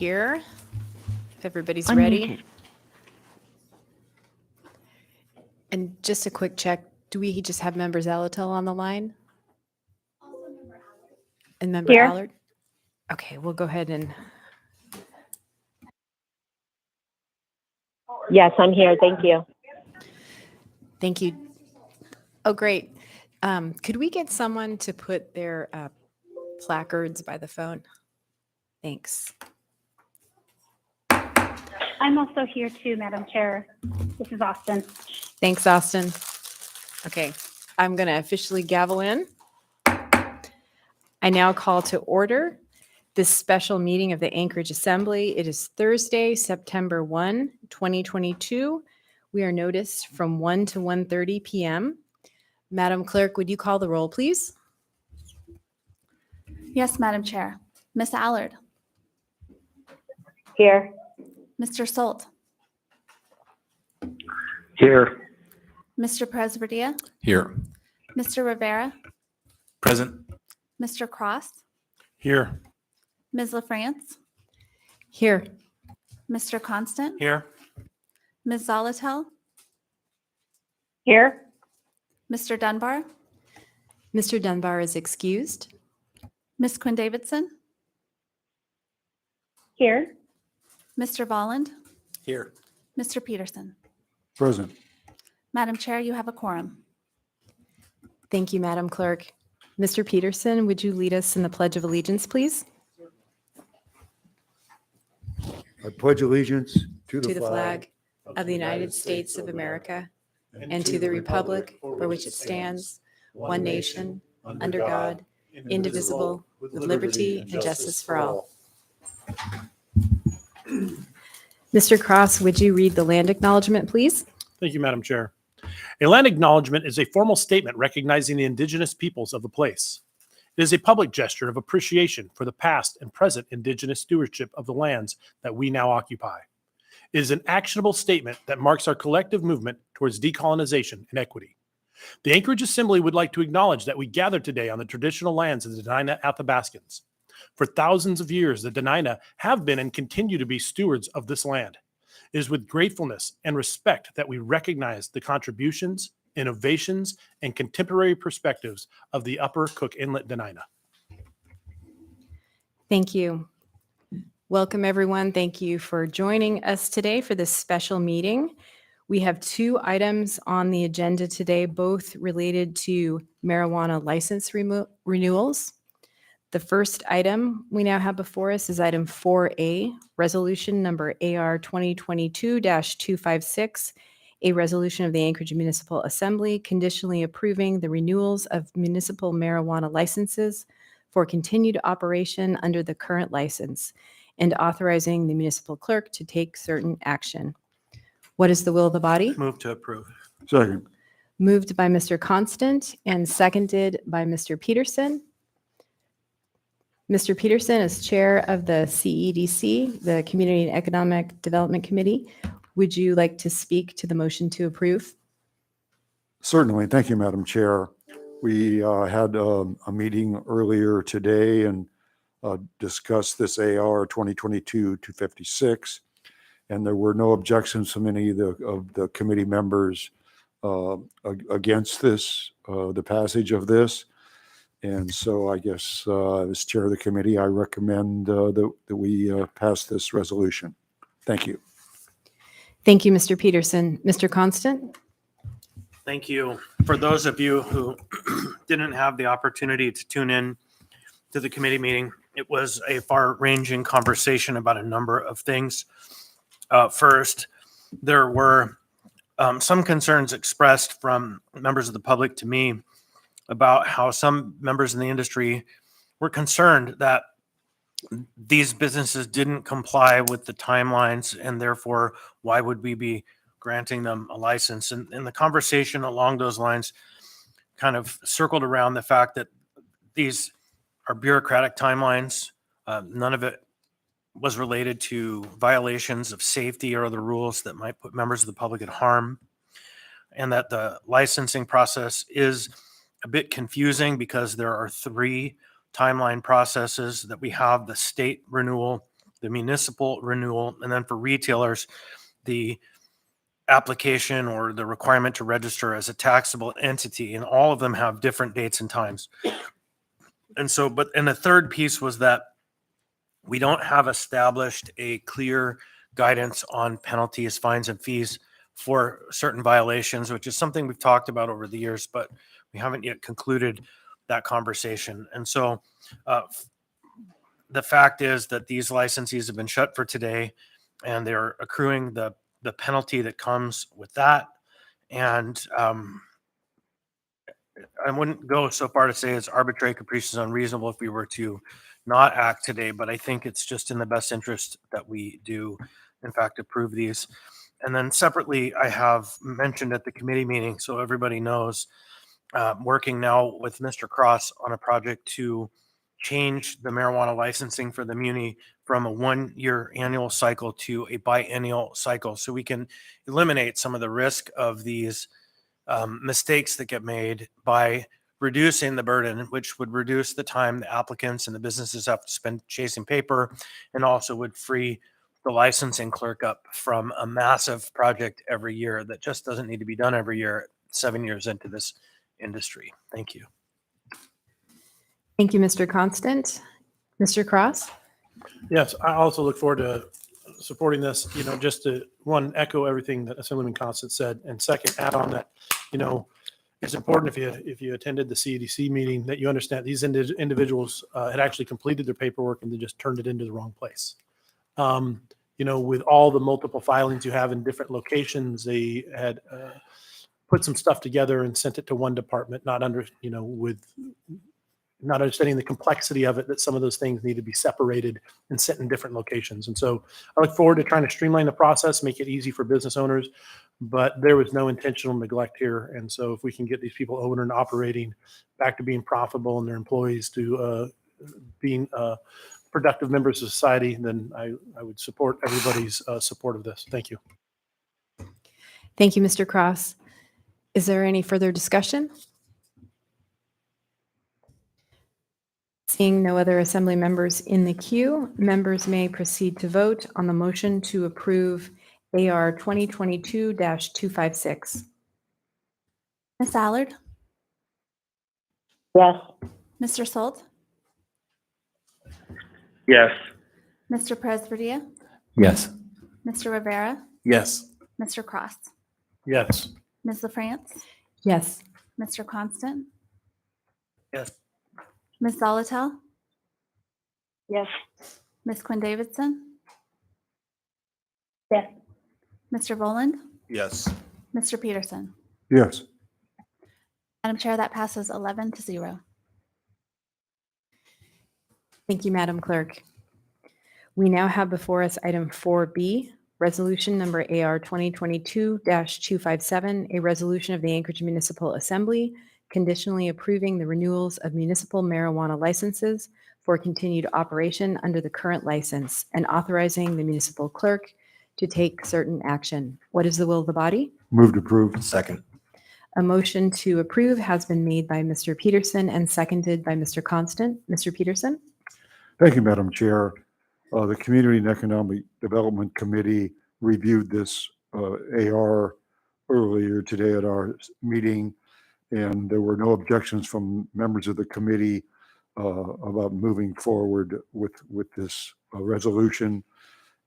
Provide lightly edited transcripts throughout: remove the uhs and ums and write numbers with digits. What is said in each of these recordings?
Here, if everybody's Unmuted. ready. And just a quick check, do we just have member Zalatil on the line? And member Here. Allard? Okay, we'll go ahead and, Yes, I'm here. Thank you. thank you. Oh, great. Could we get someone to put their placards by the phone? Thanks. I'm also here too, Madam Chair. This is Austin. Thanks, Austin. Okay, I'm going to officially gavel in. I now call to order this special meeting of the Anchorage Assembly. It is Thursday, September 1, 2022. We are noticed from 1 to 1:30 p.m. Madam Clerk, would you call the roll, please? Yes, Madam Chair. Ms. Allard, Here. Mr. Solt, Here. Mr. Presberdia, Here. Mr. Rivera, Present. Mr. Cross, Here. Ms. LaFrance, Here. Mr. Constant, Here. Ms. Zalatel, Here. Mr. Dunbar, Mr. Dunbar is excused. Ms. Quinn Davidson, Here. Mr. Volland, Here. Mr. Peterson. Present. Madam Chair, you have a quorum. Thank you, Madam Clerk. Mr. Peterson, would you lead us in the Pledge of Allegiance, please? I pledge allegiance To the flag of the United States of America and to the republic for which it stands, one nation, under God, indivisible, with liberty and justice for all. Mr. Cross, would you read the land acknowledgement, please? Thank you, Madam Chair. A land acknowledgement is a formal statement recognizing the indigenous peoples of the place. It is a public gesture of appreciation for the past and present indigenous stewardship of the lands that we now occupy. It is an actionable statement that marks our collective movement towards decolonization and equity. The Anchorage Assembly would like to acknowledge that we gather today on the traditional lands of the Dena'ina Athabascans. For thousands of years, the Dena'ina have been and continue to be stewards of this land. It is with gratefulness and respect that we recognize the contributions, innovations, and contemporary perspectives of the Upper Cook Inlet Dena'ina. Thank you. Welcome, everyone. Thank you for joining us today for this special meeting. We have two items on the agenda today, both related to marijuana license renewals. The first item we now have before us is item 4A, resolution number AR 2022-256, a resolution of the Anchorage Municipal Assembly conditionally approving the renewals of municipal marijuana licenses for continued operation under the current license and authorizing the municipal clerk to take certain action. What is the will of the body? Move to approve. Second. Moved by Mr. Constant and seconded by Mr. Peterson. Mr. Peterson, as chair of the CEDC, the Community and Economic Development Committee, would you like to speak to the motion to approve? Certainly. Thank you, Madam Chair. We had a meeting earlier today and discussed this AR 2022-256, and there were no objections from any of the committee members against this, the passage of this. And so I guess as chair of the committee, I recommend that we pass this resolution. Thank you. Thank you, Mr. Peterson. Mr. Constant? Thank you. For those of you who didn't have the opportunity to tune in to the committee meeting, it was a far-ranging conversation about a number of things. First, there were some concerns expressed from members of the public to me about how some members in the industry were concerned that these businesses didn't comply with the timelines, and therefore, why would we be granting them a license? And the conversation along those lines kind of circled around the fact that these are bureaucratic timelines. None of it was related to violations of safety or other rules that might put members of the public at harm, and that the licensing process is a bit confusing because there are three timeline processes that we have: the state renewal, the municipal renewal, and then for retailers, the application or the requirement to register as a taxable entity. And all of them have different dates and times. And the third piece was that we don't have established a clear guidance on penalties, fines, and fees for certain violations, which is something we've talked about over the years, but we haven't yet concluded that conversation. And so the fact is that these licensees have been shut for today, and they're accruing the penalty that comes with that. And I wouldn't go so far to say it's arbitrary, capricious, unreasonable if we were to not act today, but I think it's just in the best interest that we do, in fact, approve these. And then separately, I have mentioned at the committee meeting, so everybody knows, working now with Mr. Cross on a project to change the marijuana licensing for the muni from a 1-year annual cycle to a biennial cycle, so we can eliminate some of the risk of these mistakes that get made by reducing the burden, which would reduce the time the applicants and the businesses have to spend chasing paper, and also would free the licensing clerk up from a massive project every year that just doesn't need to be done every year, 7 years into this industry. Thank you. Thank you, Mr. Constant. Mr. Cross? Yes, I also look forward to supporting this, just to, one, echo everything that Assemblyman Constant said, and second, add on that, it's important if you attended the CEDC meeting that you understand these individuals had actually completed their paperwork and they just turned it into the wrong place. With all the multiple filings you have in different locations, they had put some stuff together and sent it to one department, not understanding the complexity of it, that some of those things need to be separated and sent in different locations. And so I look forward to trying to streamline the process, make it easy for business owners, but there was no intentional neglect here. And so if we can get these people owner and operating back to being profitable and their employees to being productive members of society, then I would support everybody's support of this. Thank you. Thank you, Mr. Cross. Is there any further discussion? Seeing no other assembly members in the queue, members may proceed to vote on the motion to approve AR 2022-256. Ms. Allard? Yes. Mr. Salt? Yes. Mr. Presberdia? Yes. Mr. Rivera? Yes. Mr. Cross? Yes. Ms. LaFrance? Yes. Mr. Constant? Yes. Ms. Zolotel? Yes. Ms. Quinn Davidson? Yes. Mr. Voland? Yes. Mr. Peterson? Yes. Madam Chair, that passes 11-0. Thank you, Madam Clerk. We now have before us item 4B, resolution number AR 2022-257, a resolution of the Anchorage Municipal Assembly conditionally approving the renewals of municipal marijuana licenses for continued operation under the current license and authorizing the municipal clerk to take certain action. What is the will of the body? Moved approved. Second. A motion to approve has been made by Mr. Peterson and seconded by Mr. Constant. Mr. Peterson? Thank you, Madam Chair. The Community and Economic Development Committee reviewed this AR earlier today at our meeting, and there were no objections from members of the committee about moving forward with this resolution.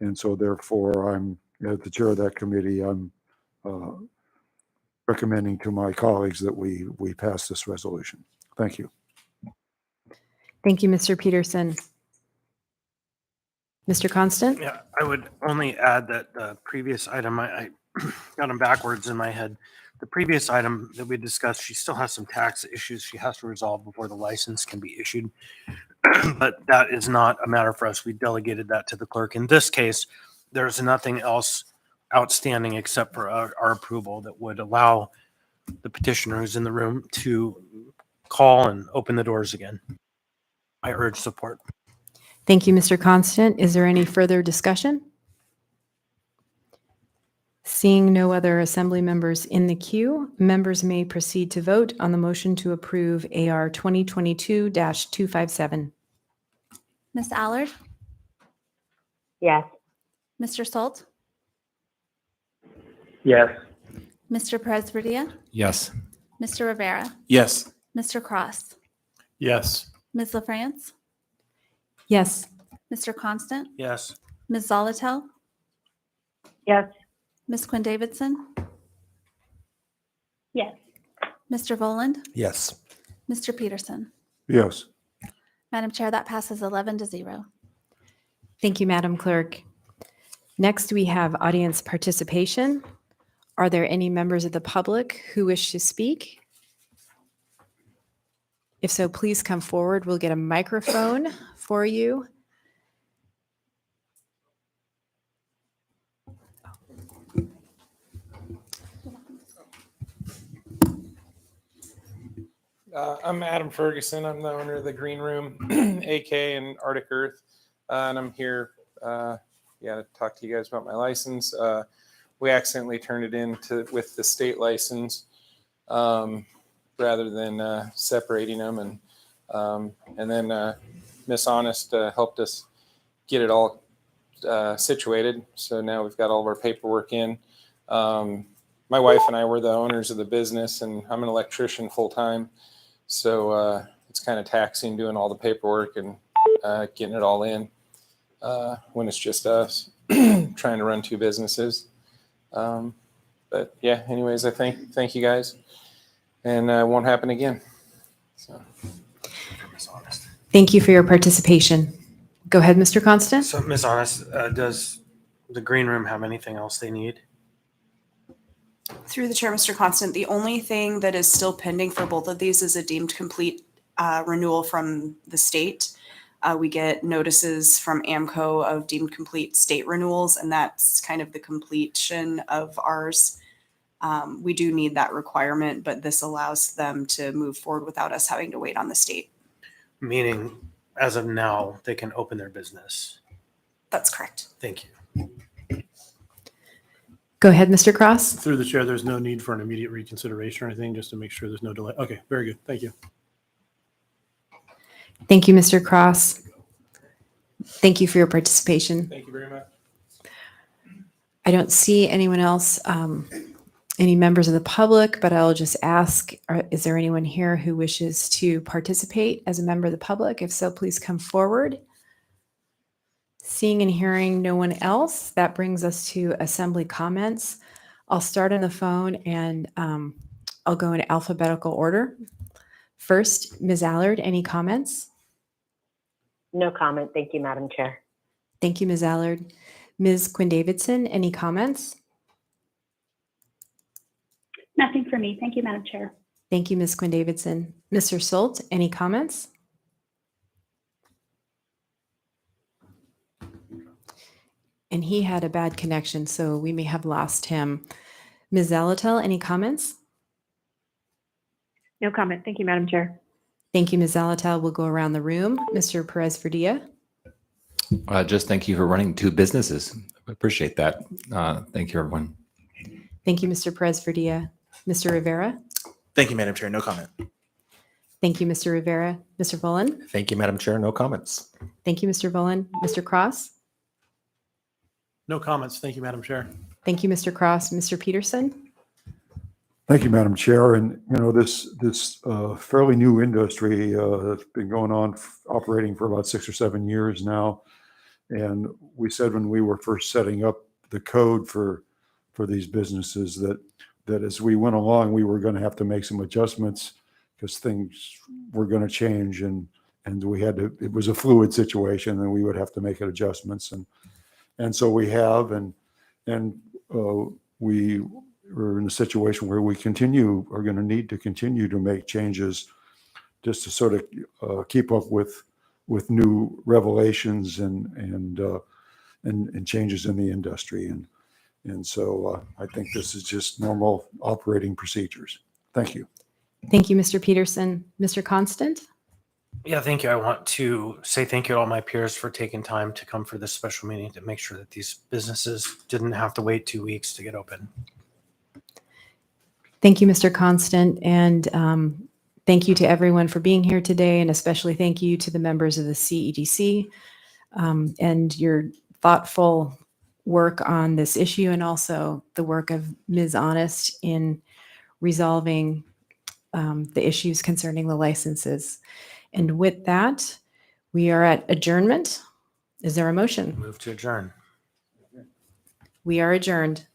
And so therefore, I'm, as the chair of that committee, I'm recommending to my colleagues that we pass this resolution. Thank you. Thank you, Mr. Peterson. Mr. Constant? Yeah, I would only add that the previous item, I got them backwards in my head. The previous item that we discussed, she still has some tax issues she has to resolve before the license can be issued. But that is not a matter for us. We delegated that to the clerk. In this case, there's nothing else outstanding except for our approval that would allow the petitioner who's in the room to call and open the doors again. I urge support. Thank you, Mr. Constant. Is there any further discussion? Seeing no other assembly members in the queue, members may proceed to vote on the motion to approve AR 2022-257. Ms. Allard? Yes. Mr. Salt, Yes. Mr. Perez-Verdia, Yes. Mr. Rivera, Yes. Mr. Cross, Yes. Ms. LaFrance, Yes. Mr. Constant, Yes. Ms. Zolotel, Yes. Ms. Quinn Davidson, Yes. Mr. Voland, Yes. Mr. Peterson. Yes. Madam Chair, that passes 11-0. Thank you, Madam Clerk. Next, we have audience participation. Are there any members of the public who wish to speak? If so, please come forward. We'll get a microphone for you. I'm Adam Ferguson. I'm the owner of the Green Room, AK and Arctic Earth, and I'm here, to talk to you guys about my license. We accidentally turned it in with the state license rather than separating them, and then Miss Honest helped us get it all situated. So now we've got all of our paperwork in. My wife and I were the owners of the business, and I'm an electrician full time. So it's kind of taxing doing all the paperwork and getting it all in when it's just us trying to run two businesses. But yeah, anyways, I thank you guys, and it won't happen again. So. Thank you for your participation. Go ahead, Mr. Constant. So, Ms. Honest, does the Green Room have anything else they need? Through the chair, Mr. Constant, the only thing that is still pending for both of these is a deemed complete renewal from the state. We get notices from AMCO of deemed complete state renewals, and that's kind of the completion of ours. We do need that requirement, but this allows them to move forward without us having to wait on the state. Meaning, as of now, they can open their business. That's correct. Thank you. Go ahead, Mr. Cross. Through the chair, there's no need for an immediate reconsideration or anything, just to make sure there's no delay. Okay, very good. Thank you. Thank you, Mr. Cross. Thank you for your participation. Thank you very much. I don't see anyone else, any members of the public, but I'll just ask, is there anyone here who wishes to participate as a member of the public? If so, please come forward. Seeing and hearing no one else, that brings us to assembly comments. I'll start on the phone and I'll go in alphabetical order. First, Ms. Allard, any comments? No comment. Thank you, Madam Chair. Thank you, Ms. Allard. Ms. Quinn Davidson, any comments? Nothing for me. Thank you, Madam Chair. Thank you, Ms. Quinn Davidson. Mr. Solt, any comments? And he had a bad connection, so we may have lost him. Ms. Zalatel, any comments? No comment. Thank you, Madam Chair. Thank you, Ms. Zalatel. We'll go around the room. Mr. Perez-Verdia. Just thank you for running two businesses. I appreciate that. Thank you, everyone. Thank you, Mr. Perez-Verdia. Mr. Rivera. Thank you, Madam Chair. No comment. Thank you, Mr. Rivera. Mr. Volan. Thank you, Madam Chair. No comments. Thank you, Mr. Volan. Mr. Cross. No comments. Thank you, Madam Chair. Thank you, Mr. Cross. Mr. Peterson. Thank you, Madam Chair. And, this fairly new industry that's been going on, operating for about 6 or 7 years now. And we said when we were first setting up the code for these businesses that as we went along, we were going to have to make some adjustments because things were going to change. And we had to, it was a fluid situation and we would have to make adjustments. And so we have, and we are in a situation where we are going to need to continue to make changes just to sort of keep up with new revelations and changes in the industry. And so I think this is just normal operating procedures. Thank you. Thank you, Mr. Peterson. Mr. Constant. Yeah, thank you. I want to say thank you to all my peers for taking time to come for this special meeting to make sure that these businesses didn't have to wait 2 weeks to get open. Thank you, Mr. Constant. And thank you to everyone for being here today. And especially thank you to the members of the CEDC and your thoughtful work on this issue and also the work of Ms. Honest in resolving the issues concerning the licenses. And with that, we are at adjournment. Is there a motion? Move to adjourn. We are adjourned.